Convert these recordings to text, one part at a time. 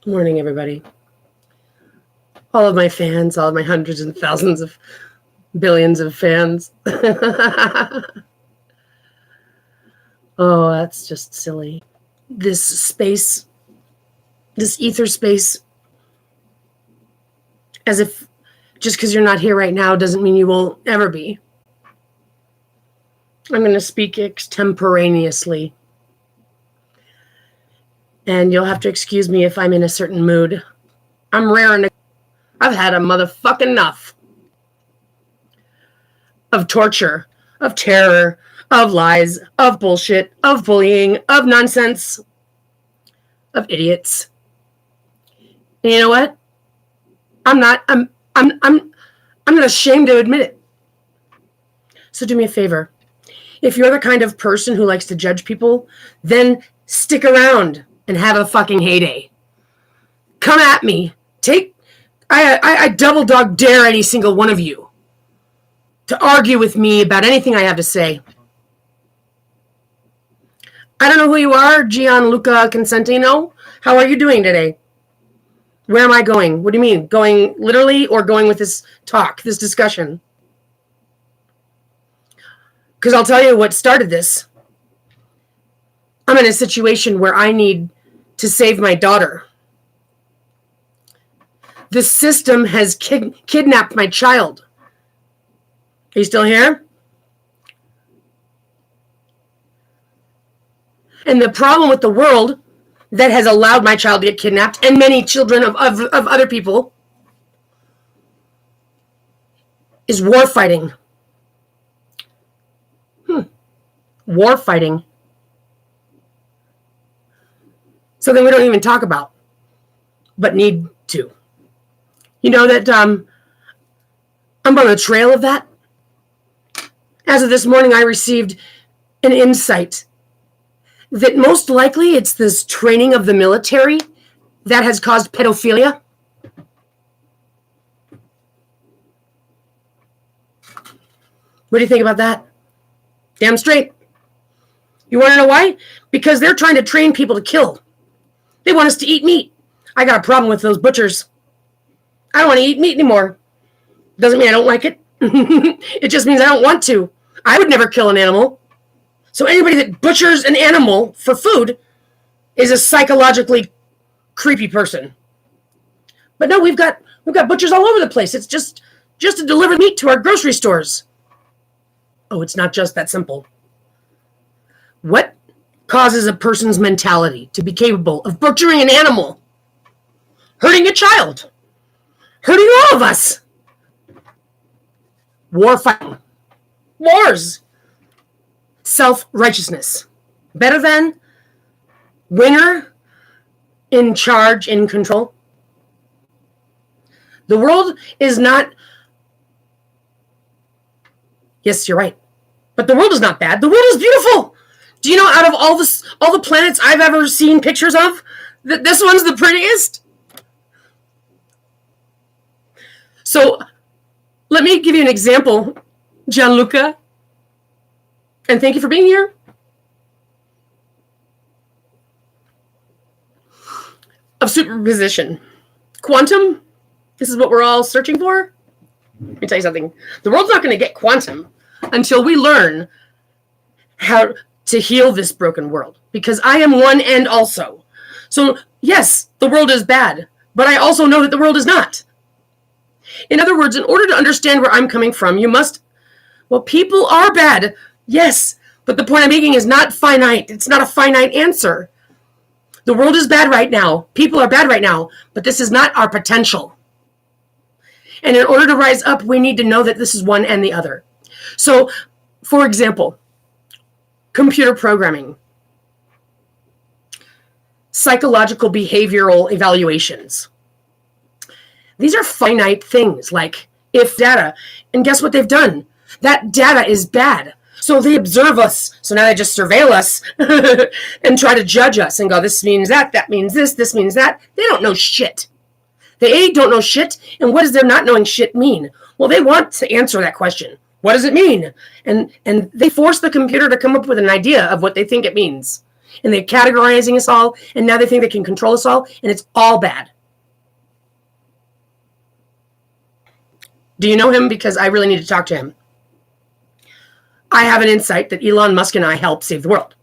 Good morning, everybody. All of my fans, all of my hundreds and thousands of billions of fans. Oh, that's just silly. This space, this ether space, as if just because you're not here right now doesn't mean you won't ever be. I'm going to speak extemporaneously. And you'll have to excuse me if I'm in a certain mood. I'm raring to... I've had a motherfucking enough of torture, of terror, of lies, of bullshit, of bullying, of nonsense, of idiots. And you know what? I'm not ashamed to admit it. So do me a favor. If you're the kind of person who likes to judge people, then stick around and have a fucking heyday. Come at me. I double dog dare any single one of you to argue with me about anything I have to say. I don't know who you are, Gianluca Consentino. How are you doing today? Where am I going? What do you mean? Going literally or going with this talk, this discussion? Because I'll tell you what started this. I'm in a situation where I need to save my daughter. The system has kidnapped my child. Are you still here? And the problem with the world that has allowed my child to get kidnapped, and many children of other people, is war fighting. War fighting. Something we don't even talk about, but need to. You know that I'm on the trail of that. As of this morning, I received an insight that most likely it's this training of the military that has caused pedophilia. What do you think about that? Damn straight. You want to know why? Because they're trying to train people to kill. They want us to eat meat. I got a problem with those butchers. I don't want to eat meat anymore. Doesn't mean I don't like it. It just means I don't want to. I would never kill an animal. So anybody that butchers an animal for food is a psychologically creepy person. But no, we've got butchers all over the place. It's just to deliver meat to our grocery stores. Oh, it's not just that simple. What causes a person's mentality to be capable of butchering an animal, hurting a child, hurting all of us? War fighting. Wars. Self-righteousness. Better than, winner, in charge, in control. The world is not... Yes, you're right. But the world is not bad. The world is beautiful. Do you know, out of all the planets I've ever seen pictures of, this one's the prettiest? So, let me give you an example, Gianluca. And thank you for being here. Of superposition. Quantum, this is what we're all searching for. Let me tell you something. The world's not going to get quantum until we learn how to heal this broken world. Because I am one and also. So, yes, the world is bad. But I also know that the world is not. In other words, in order to understand where I'm coming from, you must... Well, people are bad. Yes, but the point I'm making is not finite. It's not a finite answer. The world is bad right now. People are bad right now. But this is not our potential. And in order to rise up, we need to know that this is one and the other. So, for example, computer programming, psychological behavioral evaluations. These are finite things like if data. And guess what they've done? That data is bad. So they observe us. So now they just surveil us and try to judge us and go, this means that means this means that. They don't know shit. They don't know shit. And what does their not knowing shit mean? Well, they want to answer that question. What does it mean? And they force the computer to come up with an idea of what they think it means. and they're categorizing us all, and now they think they can control us all, and it's all bad. Do you know him? Because I really need to talk to him. I have an insight that Elon Musk and I helped save the world.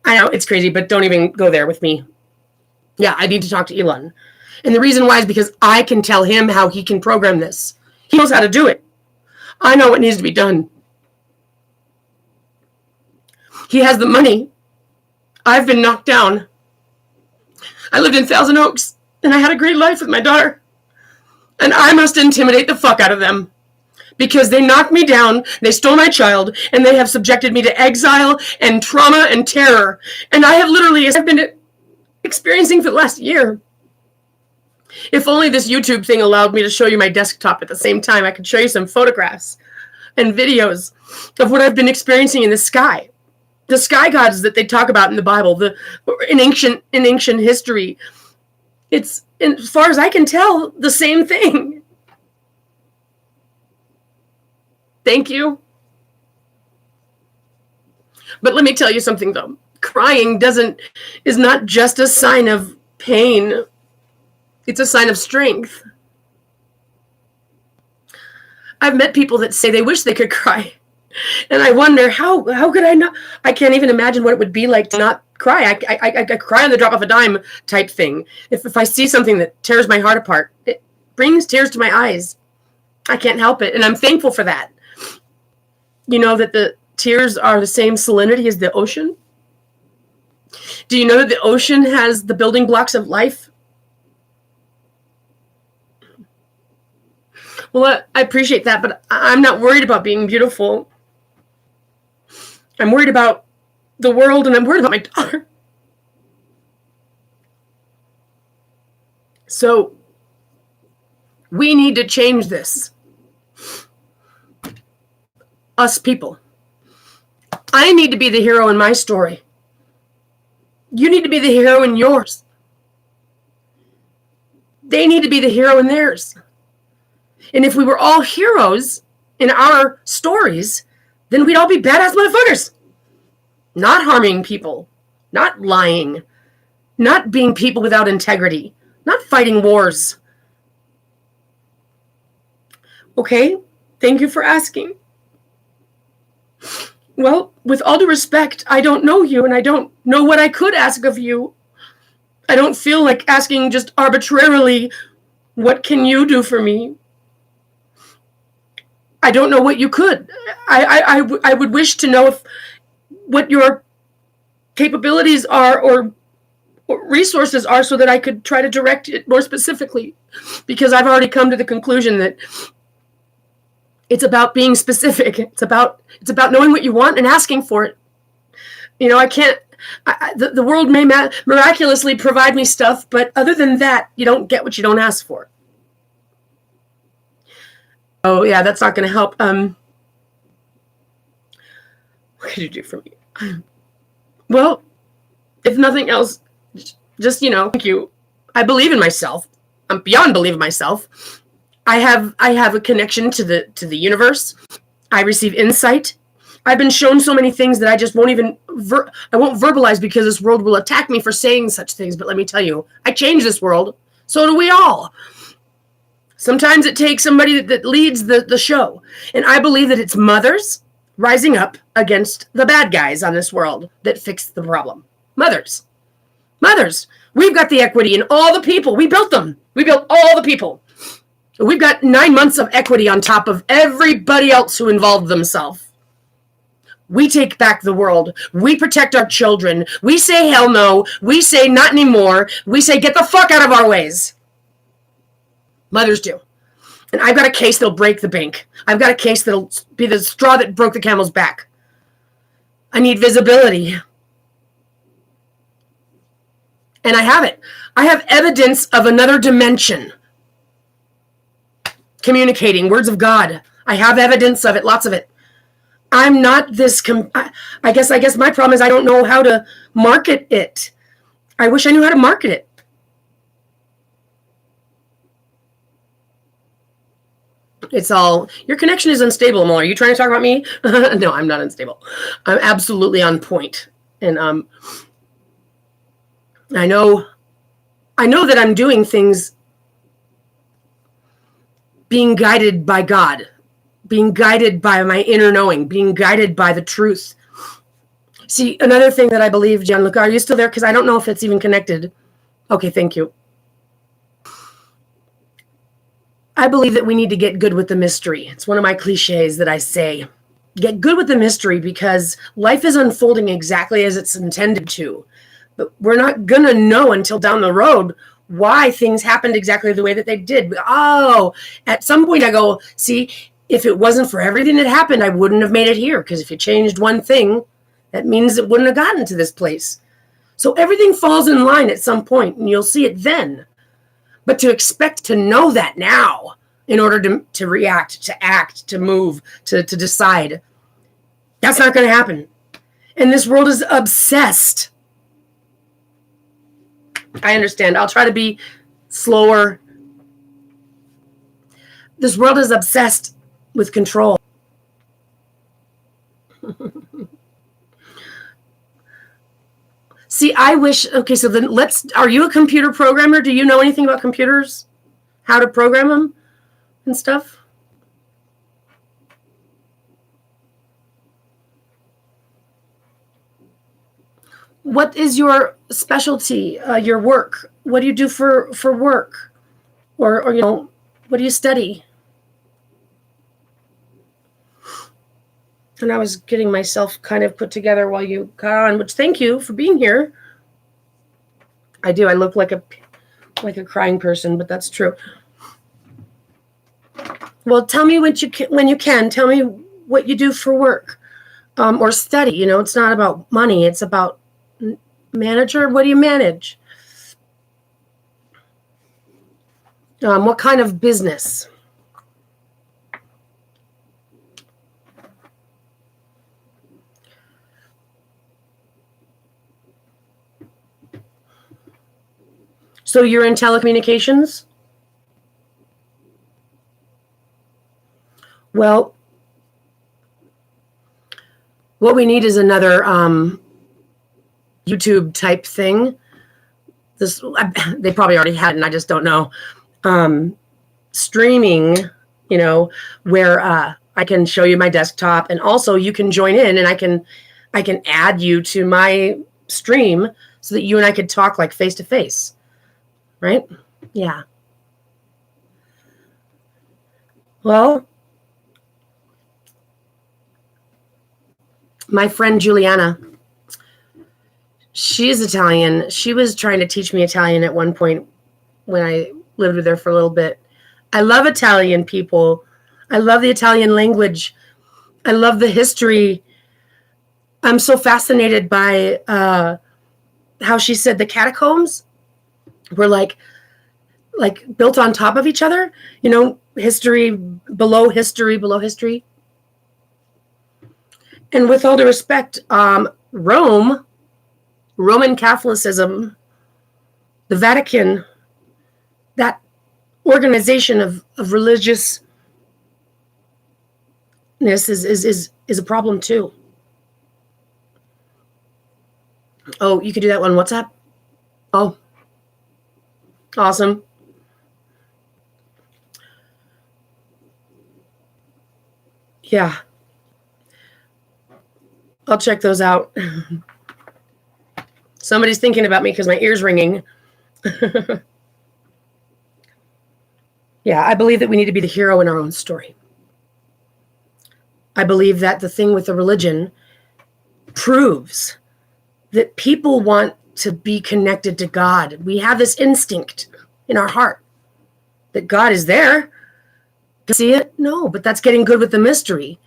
I know, it's crazy, but don't even go there with me. Yeah, I need to talk to Elon. And the reason why is because I can tell him how he can program this. He knows how to do it. I know what needs to be done. He has the money. I've been knocked down. I lived in Thousand Oaks, and I had a great life with my daughter. And I must intimidate the fuck out of them. Because they knocked me down, they stole my child, and they have subjected me to exile and trauma and terror. And I have literally, I've been experiencing for the last year. If only this YouTube thing allowed me to show you my desktop at the same time, I could show you some photographs and videos of what I've been experiencing in the sky. The sky gods that they talk about in the Bible, in ancient history. It's, as far as I can tell, the same thing. Thank you. But let me tell you something, though. Crying is not just a sign of pain. It's a sign of strength. I've met people that say they wish they could cry. And I wonder, how could I not? I can't even imagine what it would be like to not cry. I cry on the drop of a dime type thing. If I see something that tears my heart apart, it brings tears to my eyes. I can't help it. And I'm thankful for that. You know that the tears are the same salinity as the ocean? Do you know that the ocean has the building blocks of life? Well, I appreciate that, but I'm not worried about being beautiful. I'm worried about the world, and I'm worried about my daughter. So, we need to change this. Us people. I need to be the hero in my story. You need to be the hero in yours. They need to be the hero in theirs. And if we were all heroes in our stories, then we'd all be badass motherfuckers. Not harming people, not lying, not being people without integrity, not fighting wars. Okay, thank you for asking. Well, with all due respect, I don't know you, and I don't know what I could ask of you. I don't feel like asking just arbitrarily, what can you do for me? I don't know what you could. I would wish to know what your capabilities are or resources are so that I could try to direct it more specifically. Because I've already come to the conclusion that it's about being specific. It's about knowing what you want and asking for it. You know, the world may miraculously provide me stuff, but other than that, you don't get what you don't ask for. Oh, yeah, that's not going to help. What could you do for me? Well, if nothing else, just, thank you. I believe in myself. I'm beyond believe in myself. I have a connection to the universe. I receive insight. I've been shown so many things that I just won't even, I won't verbalize because this world will attack me for saying such things. But let me tell you, I change this world. So do we all. Sometimes it takes somebody that leads the show. And I believe that it's mothers rising up against the bad guys on this world that fix the problem. Mothers. We've got the equity in all the people. We built them. We built all the people. We've got 9 months of equity on top of everybody else who involved themselves. We take back the world. We protect our children. We say hell no. We say not anymore. We say get the fuck out of our ways. Mothers do. And I've got a case that'll break the bank. I've got a case that'll be the straw that broke the camel's back. I need visibility. And I have it. I have evidence of another dimension. Communicating, words of God. I have evidence of it, lots of it. I'm not this, I guess my problem is I don't know how to market it. I wish I knew how to market it. It's all, your connection is unstable, Mo. Are you trying to talk about me? No, I'm not unstable. I'm absolutely on point. And I know that I'm doing things being guided by God, being guided by my inner knowing, being guided by the truth. See, another thing that I believe, Gianluca, are you still there? Because I don't know if it's even connected. Okay, thank you. I believe that we need to get good with the mystery. It's one of my cliches that I say. Get good with the mystery, because life is unfolding exactly as it's intended to. But we're not going to know until down the road why things happened exactly the way that they did. Oh, at some point I go, see, if it wasn't for everything that happened, I wouldn't have made it here. Because if you changed one thing, that means it wouldn't have gotten to this place. So everything falls in line at some point, and you'll see it then. But to expect to know that now in order to react, to act, to move, to decide, that's not going to happen. And this world is obsessed. I understand. I'll try to be slower. This world is obsessed with control. See, I wish, okay, so then are you a computer programmer? Do you know anything about computers? How to program them and stuff? What is your specialty, your work? What do you do for work? Or, what do you study? And I was getting myself kind of put together while you got on, which thank you for being here. I do. I look like a crying person, but that's true. Well, tell me when you can. Tell me what you do for work, or study. It's not about money. It's about manager. What do you manage? What kind of business? So you're in telecommunications? Well, what we need is another YouTube type thing. They probably already had it, and I just don't know. Streaming, where I can show you my desktop, and also you can join in, and I can add you to my stream so that you and I could talk like face to face. Right? Yeah. Well, my friend Juliana, she's Italian. She was trying to teach me Italian at one point when I lived with her for a little bit. I love Italian people. I love the Italian language. I love the history. I'm so fascinated by how she said the catacombs were like built on top of each other, history below history below history. And with all due respect, Roman Catholicism, the Vatican, that organization of religiousness is a problem too. Oh, you could do that one. WhatsApp? Oh, awesome. Yeah. I'll check those out. Somebody's thinking about me because my ear's ringing. Yeah, I believe that we need to be the hero in our own story. I believe that the thing with the religion proves that people want to be connected to God. We have this instinct in our heart that God is there. See it? No, but that's getting good with the mystery.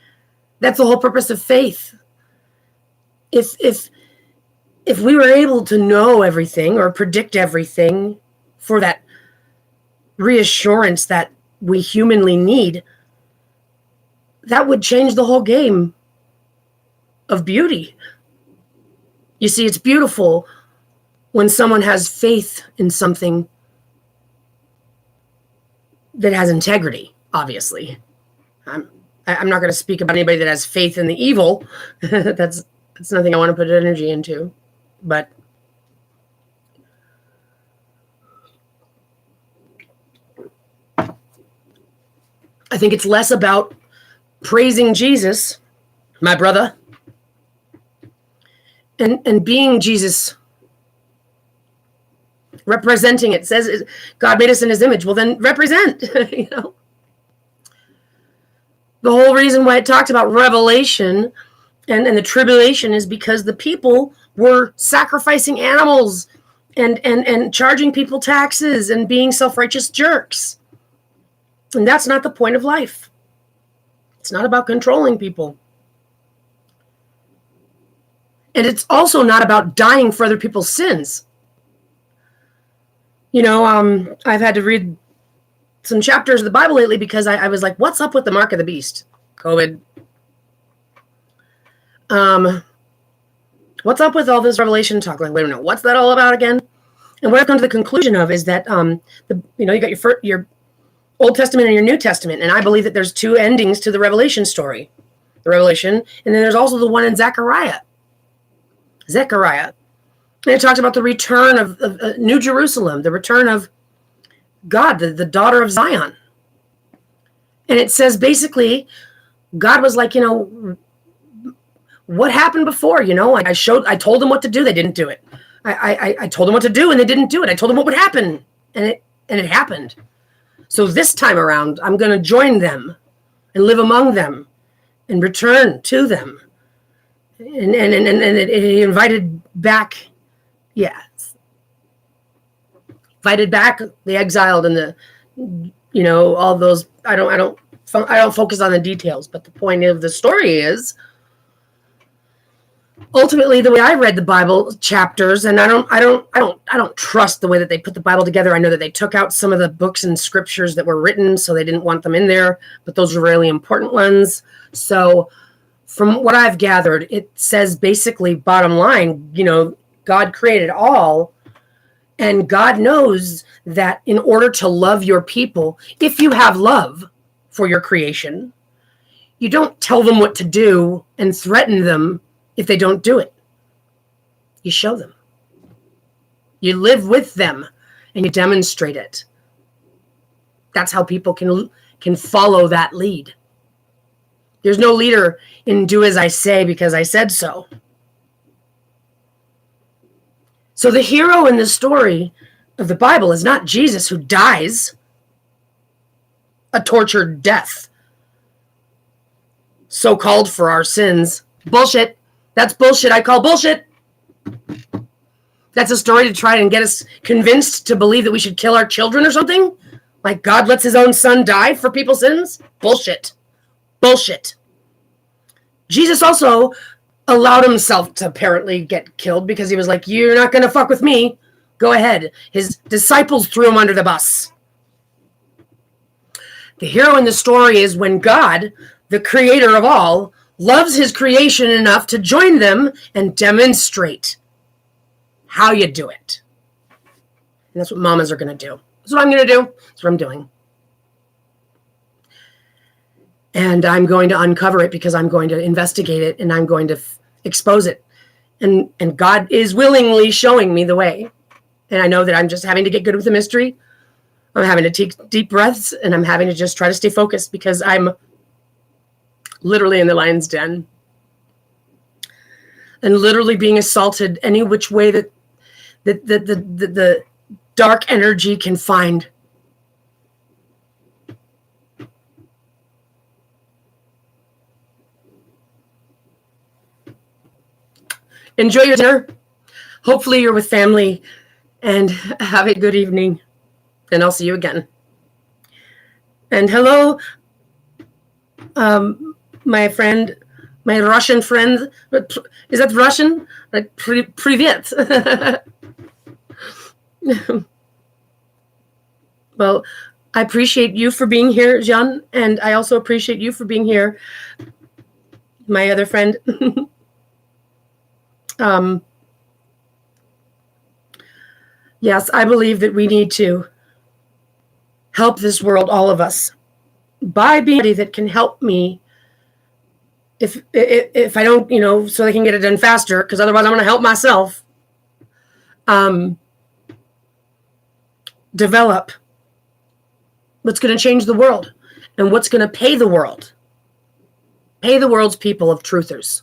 That's the whole purpose of faith. If we were able to know everything or predict everything for that reassurance that we humanly need, that would change the whole game of beauty. You see, it's beautiful when someone has faith in something that has integrity, obviously. I'm not going to speak about anybody that has faith in the evil. That's nothing I want to put energy into. But I think it's less about praising Jesus, my brother, and being Jesus, representing it. It says God made us in his image. Well, then represent, you know. The whole reason why it talked about revelation and the tribulation is because the people were sacrificing animals and charging people taxes and being self-righteous jerks. And that's not the point of life. It's not about controlling people. And it's also not about dying for other people's sins. You know, I've had to read some chapters of the Bible lately because I was like, what's up with the mark of the beast? COVID. What's up with all this Revelation talk? Like, wait a minute, what's that all about again? And what I've come to the conclusion of is that, you got your Old Testament and your New Testament, and I believe that there's two endings to the Revelation story. The Revelation, and then there's also the one in Zechariah. And it talks about the return of New Jerusalem, the return of God, the daughter of Zion. And it says basically, God was like, what happened before? I told them what to do. They didn't do it. I told them what to do and they didn't do it. I told them what would happen and it happened. So this time around, I'm going to join them and live among them and return to them. And it invited back, invited back the exiled and all those. I don't focus on the details, but the point of the story is ultimately the way I read the Bible chapters, and I don't trust the way that they put the Bible together. I know that they took out some of the books and scriptures that were written, so they didn't want them in there, but those are really important ones. So from what I've gathered, it says basically bottom line, God created all, and God knows that in order to love your people, if you have love for your creation, you don't tell them what to do and threaten them if they don't do it. You show them. You live with them and you demonstrate it. That's how people can follow that lead. There's no leader in do as I say because I said so. So the hero in the story of the Bible is not Jesus, who dies a tortured death, so-called for our sins. Bullshit. That's bullshit. I call bullshit. That's a story to try and get us convinced to believe that we should kill our children or something. Like God lets his own son die for people's sins. Bullshit. Bullshit. Jesus also allowed himself to apparently get killed because he was like, you're not going to fuck with me. Go ahead. His disciples threw him under the bus. The hero in the story is when God, the creator of all, loves his creation enough to join them and demonstrate how you do it. And that's what mamas are going to do. That's what I'm going to do. That's what I'm doing. And I'm going to uncover it because I'm going to investigate it and I'm going to expose it. And God is willingly showing me the way. And I know that I'm just having to get good with the mystery. I'm having to take deep breaths and I'm having to just try to stay focused because I'm literally in the lion's den and literally being assaulted any which way that the dark energy can find. Enjoy your dinner. Hopefully you're with family and have a good evening. And I'll see you again. And hello, my friend, my Russian friend. Is that Russian? Like, Привет. Well, I appreciate you for being here, Jean. And I also appreciate you for being here, my other friend. Yes, I believe that we need to help this world, all of us, by being somebody that can help me if I don't, so they can get it done faster, because otherwise I'm going to help myself develop what's going to change the world. and what's going to pay the world. Pay the world's people of truthers.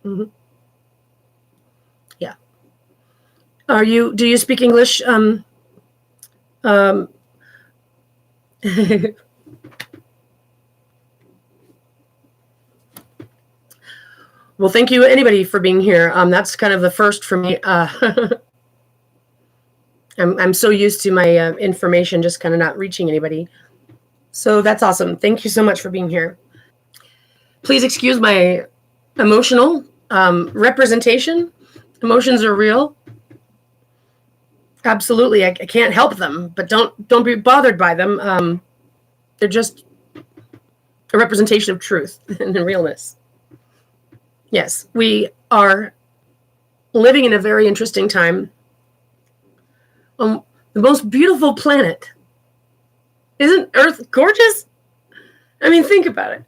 Mm-hmm. Yeah. Do you speak English? Well, thank you, anybody, for being here. That's kind of the first for me. I'm so used to my information just kind of not reaching anybody. So that's awesome. Thank you so much for being here. Please excuse my emotional representation. Emotions are real. Absolutely, I can't help them, but don't be bothered by them. They're just a representation of truth and realness. Yes, we are living in a very interesting time on the most beautiful planet. Isn't Earth gorgeous? I mean, think about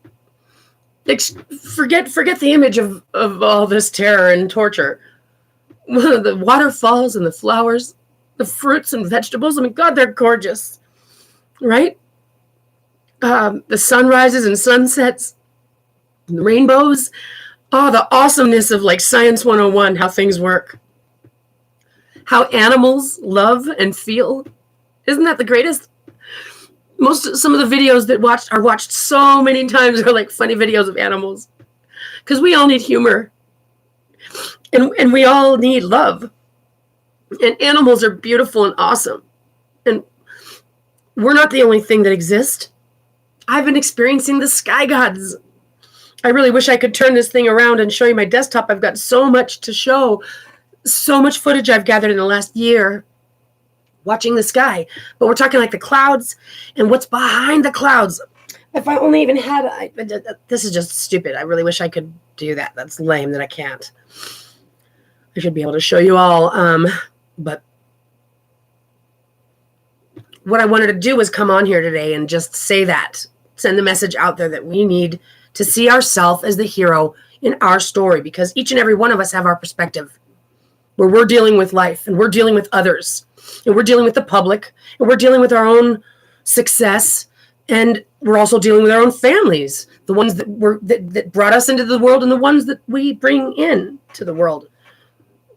it. Forget the image of all this terror and torture. The waterfalls and the flowers, the fruits and vegetables. I mean, God, they're gorgeous, right? The sunrises and sunsets, and the rainbows. Oh, the awesomeness of like Science 101, how things work. How animals love and feel. Isn't that the greatest? Some of the videos that are watched so many times are like funny videos of animals. Because we all need humor. And we all need love. And animals are beautiful and awesome. And we're not the only thing that exists. I've been experiencing the sky gods. I really wish I could turn this thing around and show you my desktop. I've got so much to show. So much footage I've gathered in the last year watching the sky. But we're talking like the clouds and what's behind the clouds. If I only even had... this is just stupid. I really wish I could do that. That's lame that I can't. I should be able to show you all. But what I wanted to do was come on here today and just say that. Send the message out there that we need to see ourselves as the hero in our story, because each and every one of us have our perspective where we're dealing with life and we're dealing with others and we're dealing with the public and we're dealing with our own success, and we're also dealing with our own families, the ones that brought us into the world and the ones that we bring in to the world.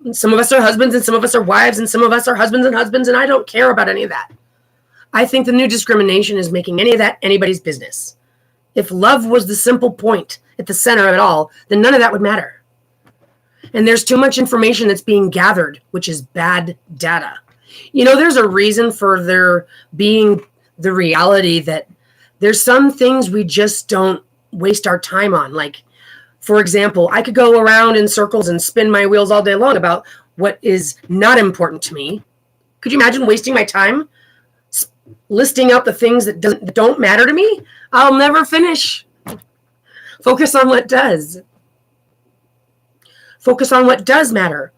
And some of us are husbands and some of us are wives and some of us are husbands, and I don't care about any of that. I think the new discrimination is making any of that anybody's business. If love was the simple point at the center of it all, then none of that would matter. And there's too much information that's being gathered, which is bad data. You know, there's a reason for there being the reality that there's some things we just don't waste our time on. Like, for example, I could go around in circles and spin my wheels all day long about what is not important to me. Could you imagine wasting my time listing out the things that don't matter to me? I'll never finish. Focus on what does. Focus on what does matter.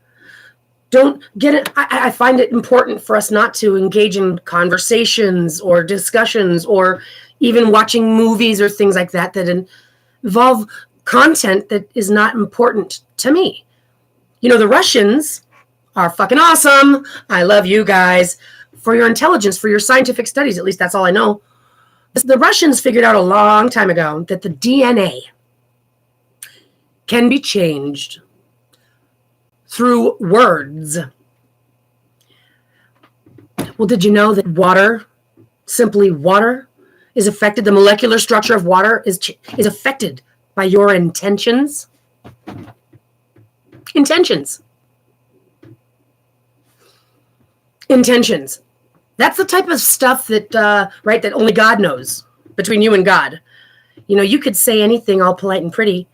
Don't get it. I find it important for us not to engage in conversations or discussions or even watching movies or things like that that involve content that is not important to me. You know, the Russians are fucking awesome. I love you guys. For your intelligence, for your scientific studies, at least that's all I know. The Russians figured out a long time ago that the DNA can be changed through words. Well, did you know that water, simply water, is affected? The molecular structure of water is affected by your intentions. Intentions. That's the type of stuff that, right, that only God knows, between you and God. You know, you could say anything all polite and pretty,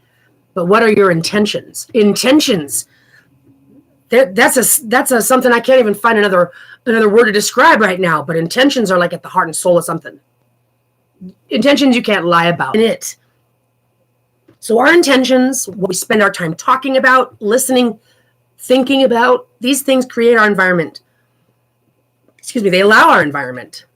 but what are your intentions? Intentions. That's something I can't even find another word to describe right now, but intentions are like at the heart and soul of something. Intentions you can't lie about. It. So our intentions, what we spend our time talking about, listening, thinking about, these things create our environment. Excuse me, they allow our environment.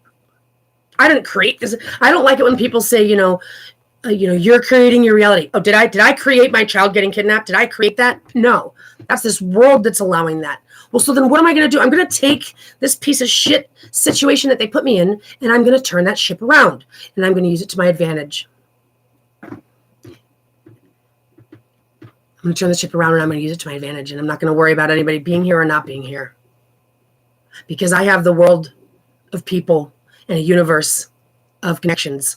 I didn't create this. I don't like it when people say, you're creating your reality. Oh, did I create my child getting kidnapped? Did I create that? No. That's this world that's allowing that. Well, so then what am I going to do? I'm going to take this piece of shit situation that they put me in, and I'm going to turn that ship around, and I'm going to use it to my advantage. I'm going to turn the ship around, and I'm going to use it to my advantage, and I'm not going to worry about anybody being here or not being here. Because I have the world of people and a universe of connections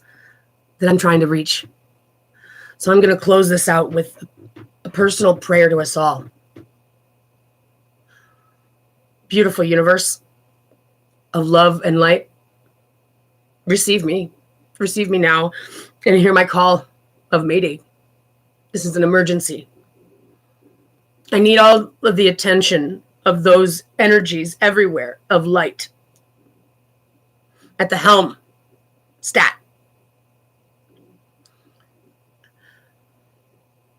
that I'm trying to reach. So I'm going to close this out with a personal prayer to us all. Beautiful universe of love and light, receive me now, and hear my call of Mayday. This is an emergency. I need all of the attention of those energies everywhere of light. At the helm, stat.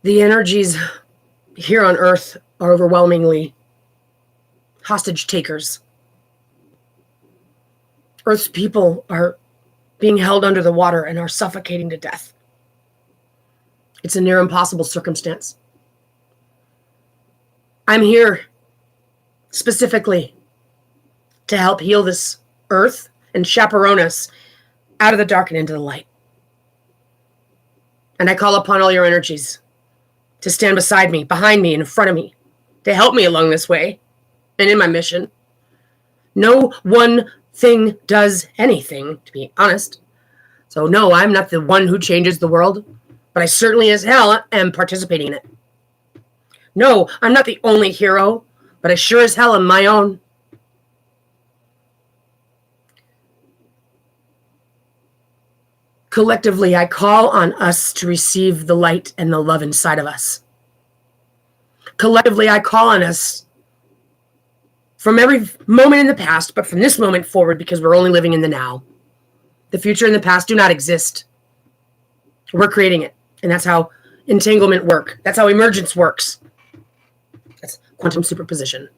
The energies here on Earth are overwhelmingly hostage takers. Earth's people are being held under the water and are suffocating to death. It's a near impossible circumstance. I'm here specifically to help heal this earth and chaperone us out of the dark and into the light. And I call upon all your energies to stand beside me, behind me, and in front of me, to help me along this way and in my mission. No one thing does anything, to be honest. So no, I'm not the one who changes the world, but I certainly as hell am participating in it. No, I'm not the only hero, but I sure as hell am my own. Collectively, I call on us to receive the light and the love inside of us. Collectively, I call on us from every moment in the past, but from this moment forward, because we're only living in the now. The future and the past do not exist. We're creating it. And that's how entanglement works. That's how emergence works. That's quantum superposition.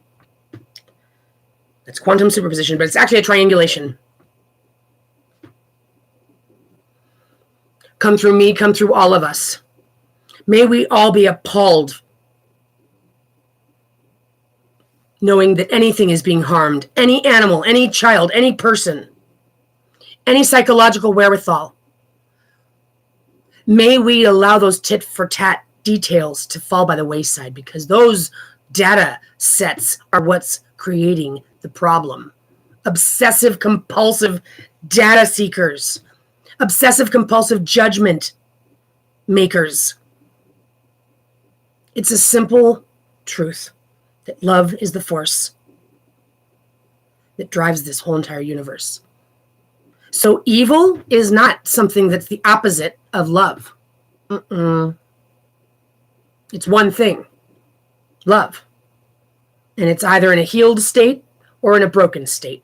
That's quantum superposition, but it's actually a triangulation. Come through me, come through all of us. May we all be appalled knowing that anything is being harmed. Any animal, any child, any person, any psychological wherewithal. May we allow those tit-for-tat details to fall by the wayside, because those data sets are what's creating the problem. Obsessive compulsive data seekers. Obsessive compulsive judgment makers. It's a simple truth that love is the force that drives this whole entire universe. So evil is not something that's the opposite of love. It's one thing, love. And it's either in a healed state or in a broken state.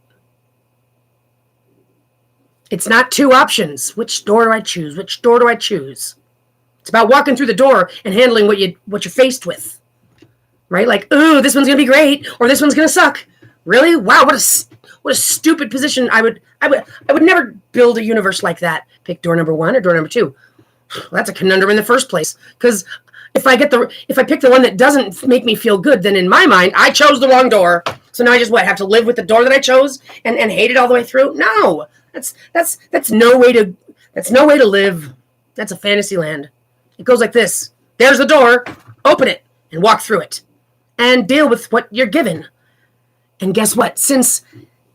It's not two options. Which door do I choose? Which door do I choose? It's about walking through the door and handling what you're faced with. Right? Like, ooh, this one's going to be great, or this one's going to suck. Really? Wow, what a stupid position. I would never build a universe like that. Pick door number 1 or door number 2. Well, that's a conundrum in the first place, because if I pick the one that doesn't make me feel good, then in my mind I chose the wrong door. So now I just have to live with the door that I chose and hate it all the way through? No. That's no way to live. That's a fantasy land. It goes like this. There's the door. Open it and walk through it and deal with what you're given. And guess what? Since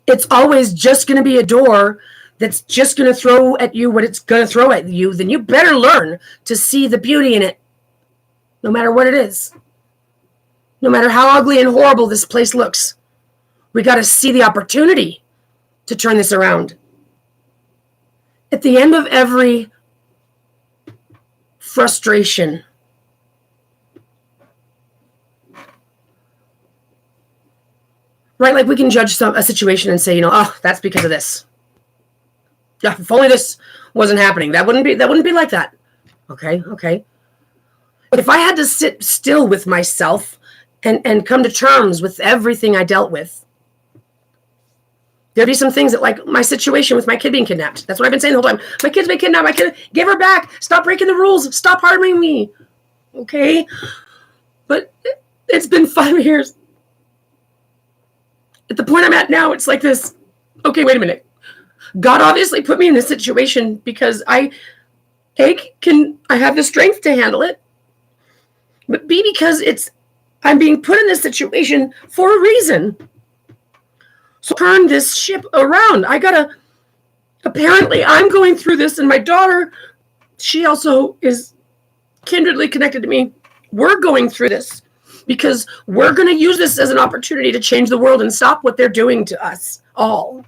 it's always just going to be a door that's just going to throw at you what it's going to throw at you, then you better learn to see the beauty in it, no matter what it is. No matter how ugly and horrible this place looks, we got to see the opportunity to turn this around. At the end of every frustration, right? Like we can judge a situation and say, oh, that's because of this. Yeah, if only this wasn't happening, that wouldn't be like that. Okay. But if I had to sit still with myself and come to terms with everything I dealt with, there'd be some things that, like my situation with my kid being kidnapped. That's what I've been saying the whole time. My kid's been kidnapped. My kid, give her back. Stop breaking the rules. Stop harming me. Okay? But It's been 5 years. At the point I'm at now, it's like this. Okay, wait a minute. God obviously put me in this situation because I have the strength to handle it, but B, because I'm being put in this situation for a reason. So turn this ship around. Apparently I'm going through this, and my daughter, she also is kindredly connected to me. We're going through this because we're going to use this as an opportunity to change the world and stop what they're doing to us all.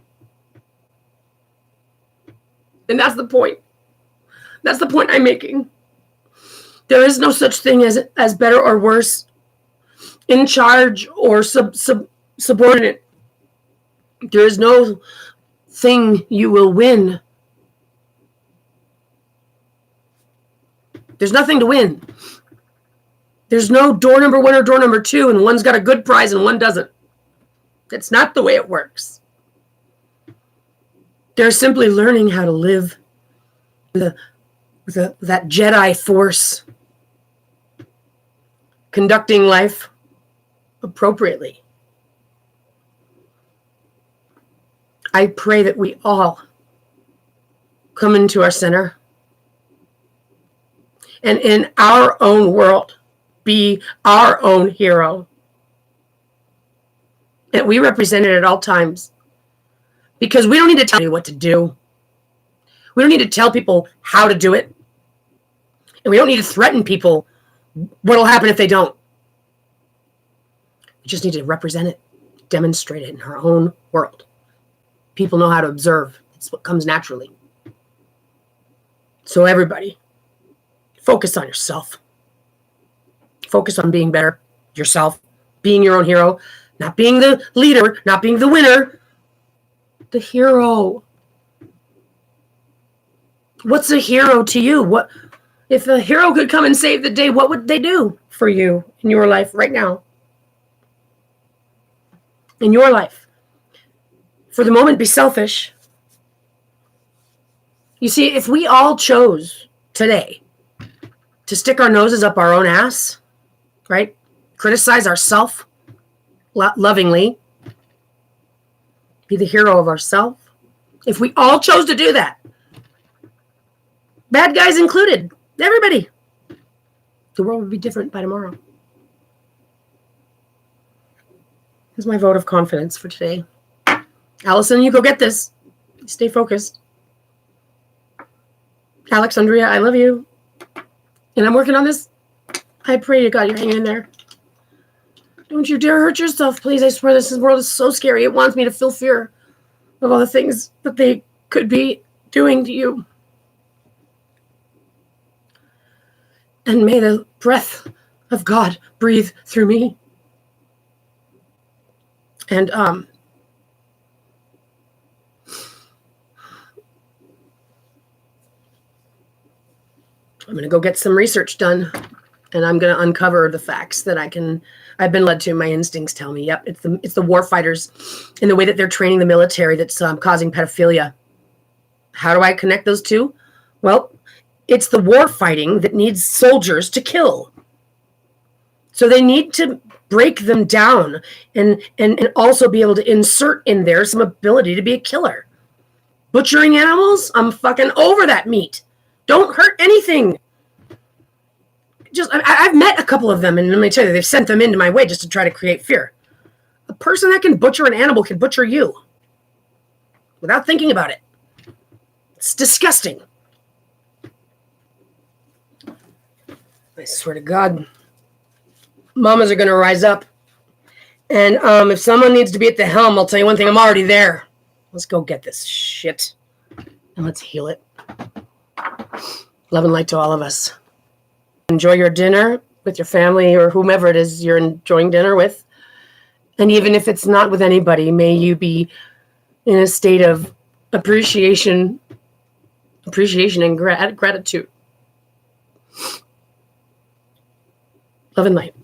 And that's the point. That's the point I'm making. There is no such thing as better or worse, in charge or subordinate. There is no thing you will win. There's nothing to win. There's no door number 1 or door number 2, and one's got a good prize and one doesn't. That's not the way it works. They're simply learning how to live with that Jedi force, conducting life appropriately. I pray that we all come into our center and in our own world be our own hero. And we represent it at all times. Because we don't need to tell you what to do. We don't need to tell people how to do it. And we don't need to threaten people what will happen if they don't. We just need to represent it, demonstrate it in our own world. People know how to observe. It's what comes naturally. So everybody, focus on yourself. Focus on being better yourself, being your own hero, not being the leader, not being the winner, the hero. What's a hero to you? What if a hero could come and save the day? What would they do for you in your life right now? In your life. For the moment, be selfish. You see, if we all chose today to stick our noses up our own ass, right? Criticize ourselves lovingly, be the hero of ourselves. If we all chose to do that, bad guys included, everybody, the world would be different by tomorrow. Here's my vote of confidence for today. Alyson, you go get this. Stay focused. Aleksandria, I love you. And I'm working on this. I pray to God you're hanging in there. Don't you dare hurt yourself, please. I swear this world is so scary. It wants me to feel fear of all the things that they could be doing to you. And may the breath of God breathe through me. And I'm going to go get some research done, and I'm going to uncover the facts that I've been led to. My instincts tell me, yep, it's the war fighters and the way that they're training the military that's causing pedophilia. How do I connect those two? Well, it's the war fighting that needs soldiers to kill. So they need to break them down and also be able to insert in there some ability to be a killer. Butchering animals, I'm fucking over that meat. Don't hurt anything. I've met a couple of them, and let me tell you, they've sent them into my way just to try to create fear. A person that can butcher an animal can butcher you without thinking about it. It's disgusting. I swear to God, mamas are going to rise up. And if someone needs to be at the helm, I'll tell you one thing, I'm already there. Let's go get this shit, and let's heal it. Love and light to all of us. Enjoy your dinner with your family or whomever it is you're enjoying dinner with. And even if it's not with anybody, may you be in a state of appreciation and gratitude. Love and light.